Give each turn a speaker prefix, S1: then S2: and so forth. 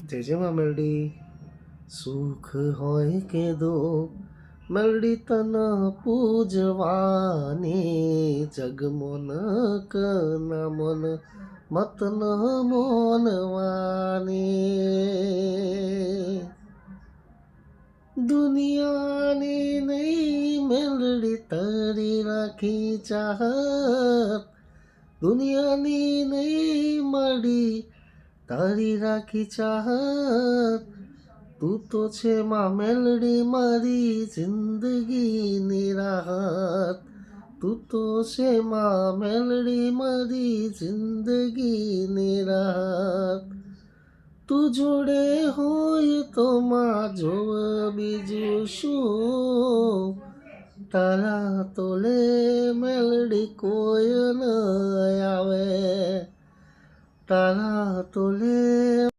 S1: જય જય માં મેલડી. સુખ હોય કે દુઃખ મેલડી તન પૂજવાની, જગમોન કના મન મત ન મોનવાની. દુનિયાની નહીં મેલડી તારી રાખી ચાહત, દુનિયાની નહીં મળી તારી રાખી ચાહત. તું તો છે માં મેલડી મારી જિંદગીની રાહત, તું તો છે માં મેલડી મારી જિંદગીની રાહત. તું જોડે હોય તો માં જોવ બીજું શું, તારા તોલે મેલડી કોઈ ન આવે, તારા તોલે